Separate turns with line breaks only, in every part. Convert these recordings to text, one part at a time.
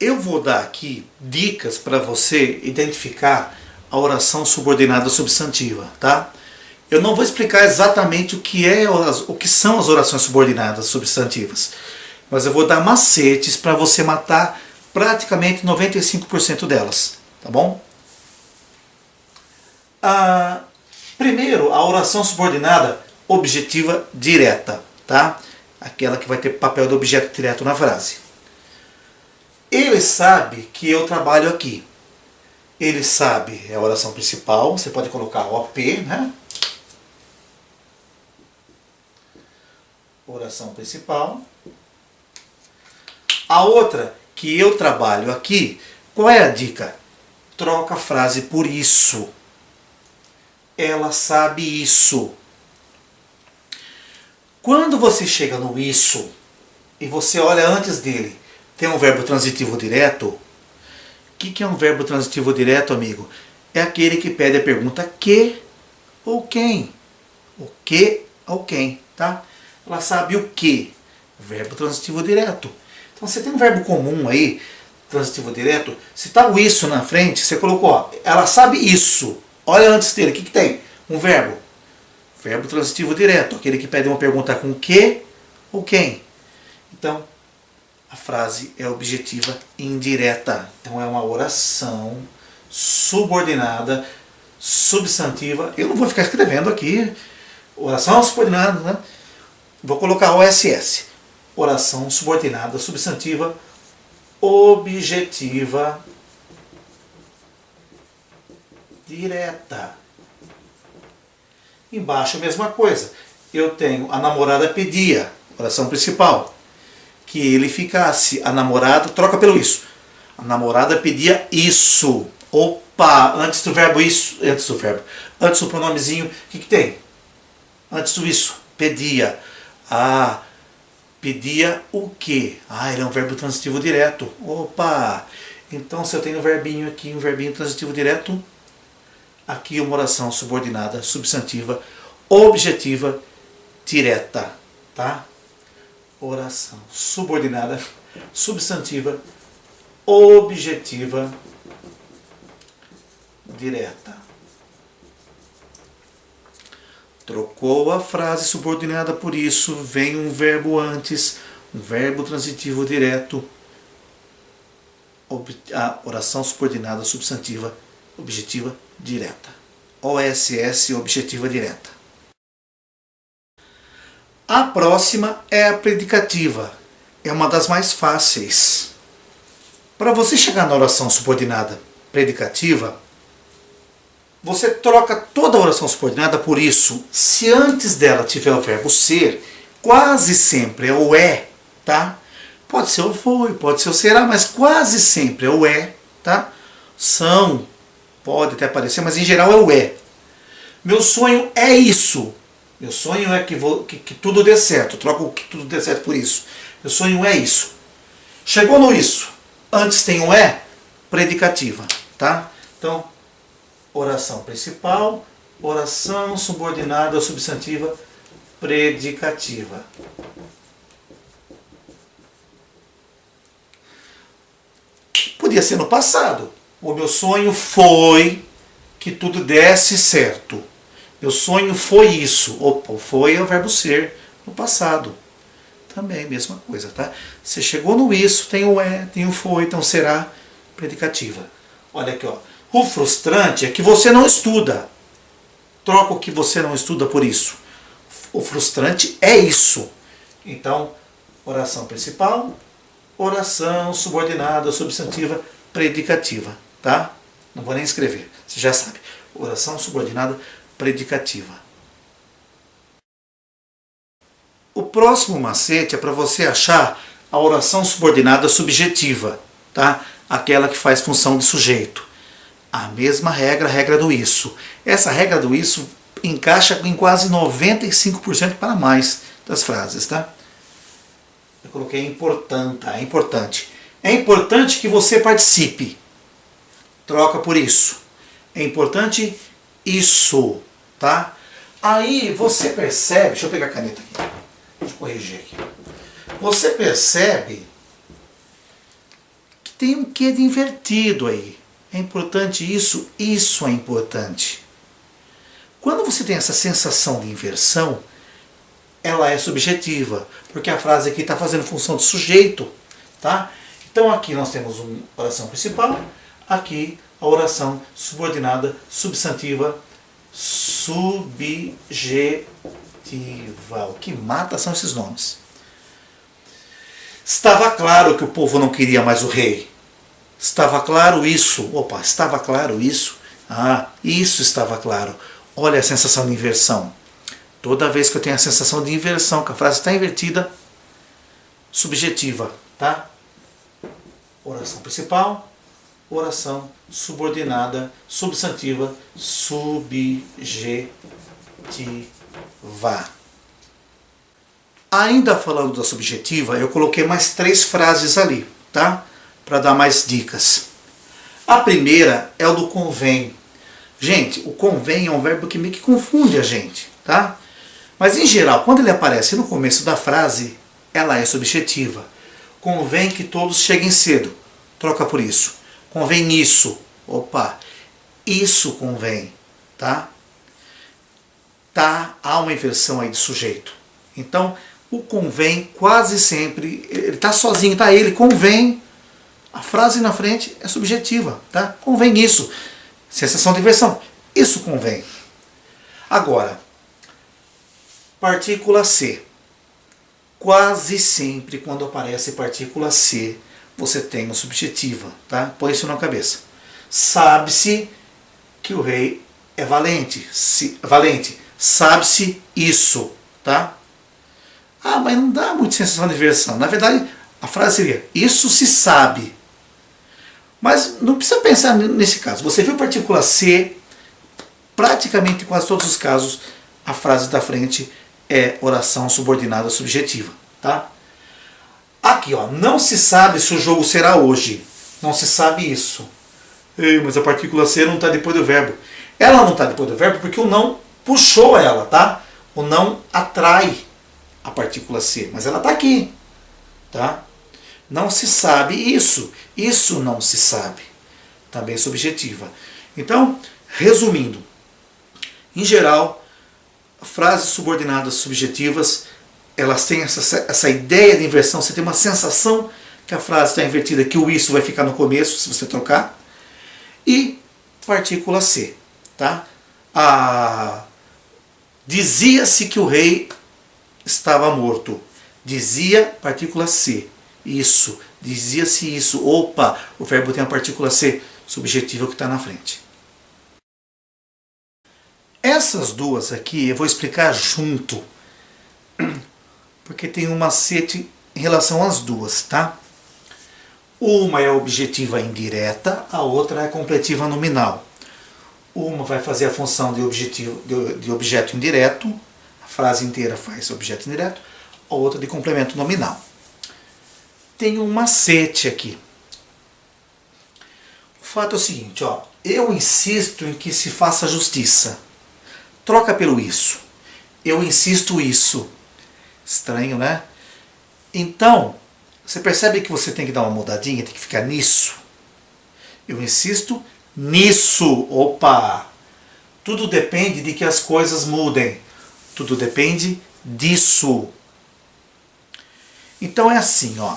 Eu vou dar aqui dicas para você identificar a oração subordinada substantiva, tá? Eu não vou explicar exatamente o que são as orações subordinadas substantivas, mas eu vou dar macetes para você matar praticamente 95% delas, tá bom? Primeiro, a oração subordinada objetiva direta, tá? Aquela que vai ter papel de objeto direto na frase. Ele sabe que eu trabalho aqui. Ele sabe, é a oração principal, você pode colocar OP, né? Oração principal. A outra, que eu trabalho aqui, qual é a dica? Troca a frase por isso. Ela sabe isso. Quando você chega no isso e você olha antes dele, tem um verbo transitivo direto. O que é um verbo transitivo direto, amigo? É aquele que pede a pergunta que ou quem. O que ou quem, tá? Ela sabe o que. Verbo transitivo direto. Então você tem um verbo comum aí, transitivo direto. Se está o isso na frente, você colocou, ó, ela sabe isso. Olha antes dele, o que tem? Um verbo. Verbo transitivo direto, aquele que pede uma pergunta com que ou quem. Então, a frase é objetiva indireta. Então é uma oração subordinada, substantiva. Eu não vou ficar escrevendo aqui. Oração subordinada, né? Vou colocar OSS. Oração subordinada, substantiva, objetiva, direta. Embaixo a mesma coisa. Eu tenho a namorada pedia, oração principal. Que ele ficasse, a namorada, troca pelo isso. A namorada pedia isso. Opa, antes do verbo isso, antes do pronomezinho, o que tem? Antes do isso, pedia. Pedia o quê? Ele é um verbo transitivo direto. Opa, então se eu tenho um verbinho aqui, um verbinho transitivo direto, aqui uma oração subordinada, substantiva, objetiva, direta, tá? Oração subordinada, substantiva, objetiva, direta. Trocou a frase subordinada por isso, vem um verbo antes, um verbo transitivo direto, a oração subordinada, substantiva, objetiva, direta. OSS, objetiva direta. A próxima é a predicativa. É uma das mais fáceis. Para você chegar na oração subordinada predicativa, você troca toda a oração subordinada por isso. Se antes dela tiver o verbo ser, quase sempre é o é, tá? Pode ser o foi, pode ser o será, mas quase sempre é o é, tá? São, pode até aparecer, mas em geral é o é. Meu sonho é isso. Meu sonho é que tudo dê certo. Eu troco o que tudo dê certo por isso. Meu sonho é isso. Chegou no isso. Antes tem o é, predicativa, tá? Então, oração principal, oração subordinada substantiva, predicativa. Podia ser no passado. O meu sonho foi que tudo desse certo. Meu sonho foi isso. Opa, foi é o verbo ser no passado. Também, mesma coisa, tá? Você chegou no isso, tem o é, tem o foi, então será predicativa. Olha aqui, ó. O frustrante é que você não estuda. Troca o que você não estuda por isso. O frustrante é isso. Então, oração principal, oração subordinada, substantiva, predicativa, tá? Não vou nem escrever, você já sabe. Oração subordinada, predicativa. O próximo macete é para você achar a oração subordinada subjetiva, tá? Aquela que faz função de sujeito. A mesma regra, a regra do isso. Essa regra do isso encaixa em quase 95% para mais das frases, tá? Eu coloquei importante, é importante. É importante que você participe. Troca por isso. É importante isso, tá? Aí você percebe, deixa eu pegar a caneta aqui. Deixa eu corrigir aqui. Você percebe que tem um quê de invertido aí. É importante isso? Isso é importante. Quando você tem essa sensação de inversão, ela é subjetiva, porque a frase aqui está fazendo função de sujeito, tá? Então aqui nós temos uma oração principal, aqui a oração subordinada, substantiva, subjetiva. O que mata são esses nomes. Estava claro que o povo não queria mais o rei. Estava claro isso. Opa, estava claro isso? Ah, isso estava claro. Olha a sensação de inversão. Toda vez que eu tenho a sensação de inversão, que a frase está invertida, subjetiva, tá? Oração principal, oração subordinada, substantiva, subjetiva. Ainda falando da subjetiva, eu coloquei mais 3 frases ali, tá? Para dar mais dicas. A primeira é o do convém. Gente, o convém é um verbo que meio que confunde a gente, tá? Mas em geral, quando ele aparece no começo da frase, ela é subjetiva. Convém que todos cheguem cedo. Troca por isso. Convém isso. Opa, isso convém, tá? Há uma inversão aí de sujeito. Então, o convém quase sempre, ele está sozinho, tá? Ele convém, a frase na frente é subjetiva, tá? Convém isso. Sensação de inversão. Isso convém. Agora, partícula C. Quase sempre quando aparece partícula C, você tem uma subjetiva, tá? Põe isso na cabeça. Sabe-se que o rei é valente. Valente. Sabe-se isso, tá? Ah, mas não dá muita sensação de inversão. Na verdade, a frase seria, isso se sabe. Mas não precisa pensar nesse caso. Você viu partícula C, praticamente em quase todos os casos, a frase da frente é oração subordinada subjetiva, tá? Aqui, ó, não se sabe se o jogo será hoje. Não se sabe isso. Ei, mas a partícula C não está depois do verbo. Ela não está depois do verbo porque o não puxou ela, tá? O não atrai a partícula C, mas ela está aqui, tá? Não se sabe isso. Isso não se sabe. Também subjetiva. Então, resumindo, em geral, frases subordinadas subjetivas, elas têm essa ideia de inversão. Você tem uma sensação que a frase está invertida, que o isso vai ficar no começo, se você trocar. E partícula C, tá? Dizia-se que o rei estava morto. Dizia, partícula C. Isso. Dizia-se isso. Opa, o verbo tem a partícula C subjetiva que está na frente. Essas duas aqui eu vou explicar junto, porque tem um macete em relação às duas, tá? Uma é a objetiva indireta, a outra é a completiva nominal. Uma vai fazer a função de objeto indireto, a frase inteira faz objeto indireto, a outra de complemento nominal. Tem um macete aqui. O fato é o seguinte, ó, eu insisto em que se faça justiça. Troca pelo isso. Eu insisto isso. Estranho, né? Então, você percebe que você tem que dar uma mudadinha, tem que ficar nisso. Eu insisto nisso. Opa! Tudo depende de que as coisas mudem. Tudo depende disso. Então é assim, ó.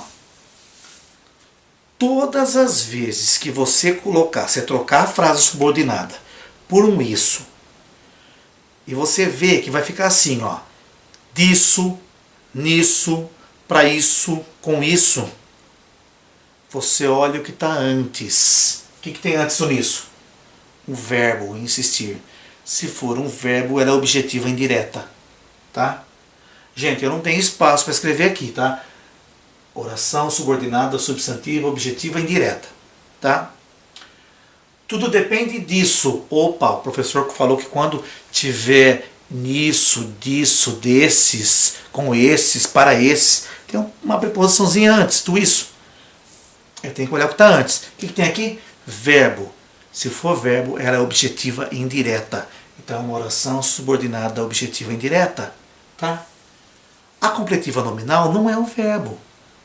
Todas as vezes que você trocar a frase subordinada por um isso, e você vê que vai ficar assim, ó. Disso, nisso, para isso, com isso. Você olha o que está antes. O que tem antes do nisso? Um verbo, insistir. Se for um verbo, ela é objetiva indireta. Tá? Gente, eu não tenho espaço para escrever aqui, tá? Oração subordinada, substantiva, objetiva indireta. Tá? Tudo depende disso. Opa, o professor falou que quando tiver nisso, disso, desses, com esses, para esses, tem uma preposiçãozinha antes do isso. Eu tenho que olhar o que está antes. O que tem aqui? Verbo. Se for verbo, ela é objetiva indireta. Então, uma oração subordinada objetiva indireta. Tá? A completiva nominal não é o verbo.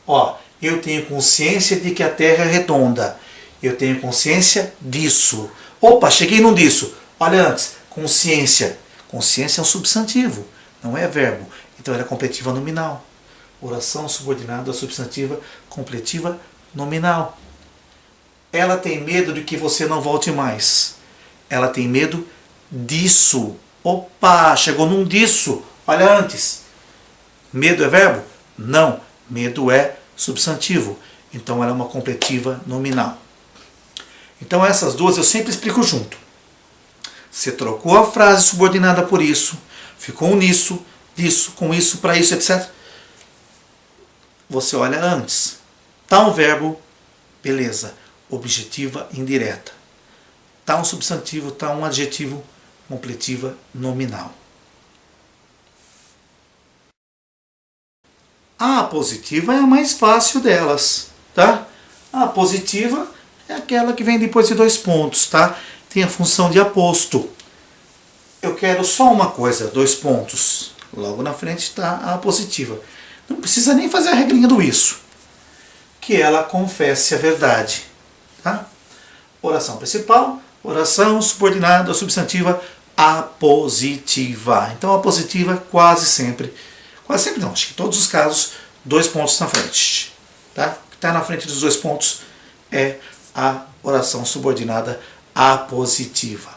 Ó, Eu tenho consciência de que a Terra é redonda. Eu tenho consciência disso. Opa, cheguei num disso. Olha antes, consciência. Consciência é um substantivo, não é verbo. Então ela é completiva nominal. Oração subordinada à substantiva completiva nominal. Ela tem medo de que você não volte mais. Ela tem medo disso. Opa, chegou num disso. Olha antes. Medo é verbo? Não. Medo é substantivo. Então ela é uma completiva nominal. Então essas duas eu sempre explico junto. Você trocou a frase subordinada por isso, ficou nisso, disso, com isso, para isso, etc. Você olha antes. Tá um verbo, beleza. Objetiva indireta. Tá um substantivo, tá um adjetivo, completiva nominal. A positiva é a mais fácil delas, tá? A positiva é aquela que vem depois de dois pontos, tá? Tem a função de aposto. Eu quero só uma coisa, dois pontos. Logo na frente está a positiva. Não precisa nem fazer a regrinha do isso. Que ela confesse a verdade, tá? Oração principal, oração subordinada, substantiva apositiva. Então a positiva quase sempre não, acho que em todos os casos, dois pontos na frente. Tá? O que está na frente dos dois pontos é a oração subordinada apositiva.